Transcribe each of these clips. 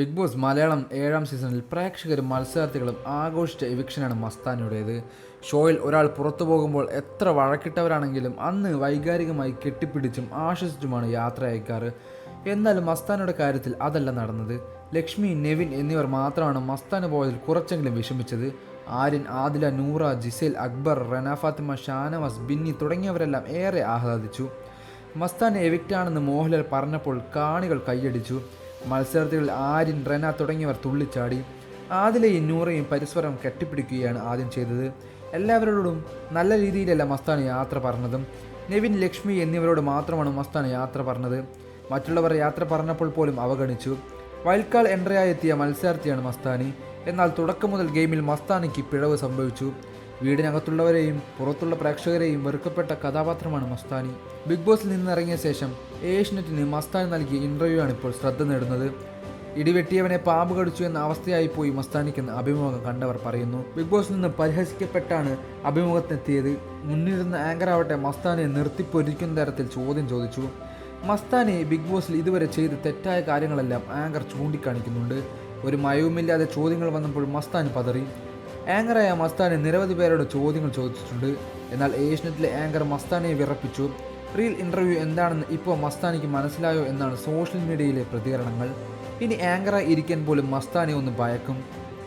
Big boss Malayalam 7ാം സീസണിൽ പ്രേക്ഷകരും മത്സരാർത്ഥികളും ആഘോഷിച്ച എവിക്ഷനാണ് മസ്താനിയുടേത്. ഷോയിൽ ഒരാൾ പുറത്തു പോകുമ്പോൾ എത്ര വഴക്കിട്ടവരാണെങ്കിലും അന്ന് വൈകാരികമായി കെട്ടിപ്പിടിച്ചും ആശ്വസിച്ചുമാണ് യാത്ര അയക്കാറ്. എന്നാലും മസ്താനിയുടെ കാര്യത്തിൽ അതല്ല നടന്നത്. ലക്ഷ്മി, നെവിൻ എന്നിവർ മാത്രമാണ് മസ്താന് പോയതിൽ കുറച്ചെങ്കിലും വിഷമിച്ചത്. ആര്യൻ, ആദില, നൂറ, ജിസേൽ, അക്ബർ, റന ഫാത്തിമ, ഷാനവാസ്, ബിന്നി തുടങ്ങിയവരെല്ലാം ഏറെ ആഹ്ലാദിച്ചു. മസ്താൻ എവിക്റ്റാണെന്ന് മോഹൻലാൽ പറഞ്ഞപ്പോൾ കാണികൾ കൈയടിച്ചു. മത്സരാർത്ഥികൾ ആര്യൻ, റന തുടങ്ങിയവർ തുള്ളിച്ചാടി. ആദിലയും നൂറയും പരസ്പരം കെട്ടിപ്പിടിക്കുകയാണ് ആദ്യം ചെയ്തത്. എല്ലാവരോടും നല്ല രീതിയിലല്ല മസ്താൻ യാത്ര പറഞ്ഞതും. നെവിൻ, ലക്ഷ്മി എന്നിവരോട് മാത്രമാണ് മസ്താൻ യാത്ര പറഞ്ഞത്. മറ്റുള്ളവർ യാത്ര പറഞ്ഞപ്പോൾ പോലും അവഗണിച്ചു. വൈൽഡ് കാർഡ് എൻട്രിയായി എത്തിയ മത്സരാർത്ഥിയാണ് മസ്താനി. എന്നാൽ തുടക്കം മുതൽ ഗെയിമിൽ മസ്താനിക്ക് പിഴവ് സംഭവിച്ചു. വീടിനകത്തുള്ളവരെയും പുറത്തുള്ള പ്രേക്ഷകരെയും വെറുക്കപ്പെട്ട കഥാപാത്രമാണ് മസ്താനി. ബിഗ് ബോസിൽ നിന്നിറങ്ങിയ ശേഷം ഏഷ്യനെറ്റിന് മസ്താനി നൽകിയ ഇൻ്റർവ്യൂ ആണ് ഇപ്പോൾ ശ്രദ്ധ നേടുന്നത്. ഇടിവെട്ടിയവനെ പാമ്പ് കടിച്ചു എന്ന അവസ്ഥയായിപ്പോയി മസ്താനിക്കെന്ന് അഭിമുഖം കണ്ടവർ പറയുന്നു. ബിഗ് ബോസിൽ നിന്ന് പരിഹസിക്കപ്പെട്ടാണ് അഭിമുഖത്തിനെത്തിയത്. മുന്നിരുന്ന ആങ്കറാവട്ടെ മസ്താനിയെ നിർത്തിപ്പൊരിക്കുന്ന തരത്തിൽ ചോദ്യം ചോദിച്ചു. മസ്താനി ബിഗ് ബോസിൽ ഇതുവരെ ചെയ്ത തെറ്റായ കാര്യങ്ങളെല്ലാം ആങ്കർ ചൂണ്ടിക്കാണിക്കുന്നുണ്ട്. ഒരു മയവുമില്ലാതെ ചോദ്യങ്ങൾ വന്നപ്പോൾ മസ്താനി പതറി. ആങ്കറായ മസ്താനി നിരവധി പേരോട് ചോദ്യങ്ങൾ ചോദിച്ചിട്ടുണ്ട്. എന്നാൽ ഏഷ്യനെറ്റിലെ ആങ്കർ മസ്താനിയെ വിറപ്പിച്ചു. റിയൽ ഇൻ്റർവ്യൂ എന്താണെന്ന് ഇപ്പോൾ മസ്താനിക്ക് മനസ്സിലായോ എന്നാണ് സോഷ്യൽ മീഡിയയിലെ പ്രതികരണങ്ങൾ. ഇനി ആങ്കറായി ഇരിക്കാൻ പോലും മസ്താനി ഒന്ന് ഭയക്കും.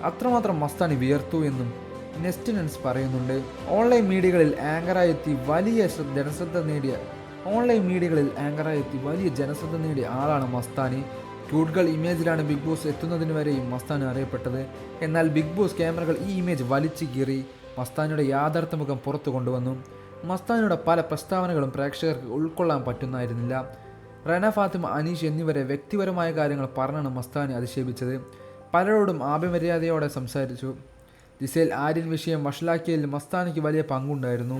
അത്രമാത്രം മസ്താനി വിയർത്തു എന്നും നെസ്റ്റിനൻസ് പറയുന്നുണ്ട്. ഓൺലൈൻ മീഡിയകളിൽ ആങ്കറായി എത്തി വലിയ ജനശ്രദ്ധ നേടിയ ആളാണ് മസ്താനി. ക്യൂട്ട് ഗേൾ ഇമേജിലാണ് ബിഗ് ബോസ് എത്തുന്നതിന് വരെയും മസ്താനി അറിയപ്പെട്ടത്. എന്നാൽ ബിഗ് ബോസ് ക്യാമറകൾ ഈ ഇമേജ് വലിച്ചു കീറി മസ്താനിയുടെ യാഥാർത്ഥ്യ മുഖം പുറത്തു കൊണ്ടുവന്നു. മസ്താനിയുടെ പല പ്രസ്താവനകളും പ്രേക്ഷകർക്ക് ഉൾക്കൊള്ളാൻ പറ്റുന്നതായിരുന്നില്ല. റന, ഫാത്തിമ, അനീഷ് എന്നിവരെ വ്യക്തിപരമായ കാര്യങ്ങൾ പറഞ്ഞാണ് മസ്താനി അധിക്ഷേപിച്ചത്. പലരോടും അപമര്യാദയോടെ സംസാരിച്ചു. ജിസേൽ, ആര്യൻ വിഷയം വഷളാക്കിയതിൽ മസ്താനിക്ക് വലിയ പങ്കുണ്ടായിരുന്നു.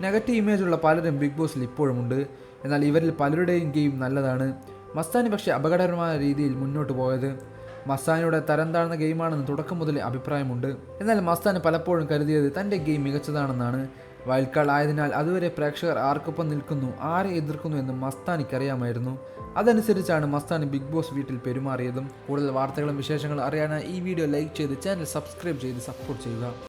നെഗറ്റീവ് ഇമേജുള്ള പലരും ബിഗ് ബോസിൽ ഇപ്പോഴുമുണ്ട്. എന്നാൽ ഇവരിൽ പലരുടെയും ഗെയിം നല്ലതാണ്. മസ്താനി പക്ഷേ അപകടകരമായ രീതിയിൽ മുന്നോട്ട് പോയത്. മസ്താനിയുടെ തരം താഴ്ന്ന ഗെയിമാണെന്ന് തുടക്കം മുതലേ അഭിപ്രായമുണ്ട്. എന്നാൽ മസ്താനി പലപ്പോഴും കരുതിയത് തൻ്റെ ഗെയിം മികച്ചതാണെന്നാണ്. വൈൽഡ് കാർഡ് ആയതിനാൽ അതുവരെ പ്രേക്ഷകർ ആർക്കൊപ്പം നിൽക്കുന്നു, ആരെ എതിർക്കുന്നു എന്ന് മസ്താനിക്കറിയാമായിരുന്നു. അതനുസരിച്ചാണ് മസ്താനി ബിഗ് ബോസ് വീട്ടിൽ പെരുമാറിയതും. കൂടുതൽ വാർത്തകളും വിശേഷങ്ങളും അറിയാനായി ഈ വീഡിയോ ലൈക്ക് ചെയ്ത് ചാനൽ സബ്സ്ക്രൈബ് ചെയ്ത് സപ്പോർട്ട് ചെയ്യുക.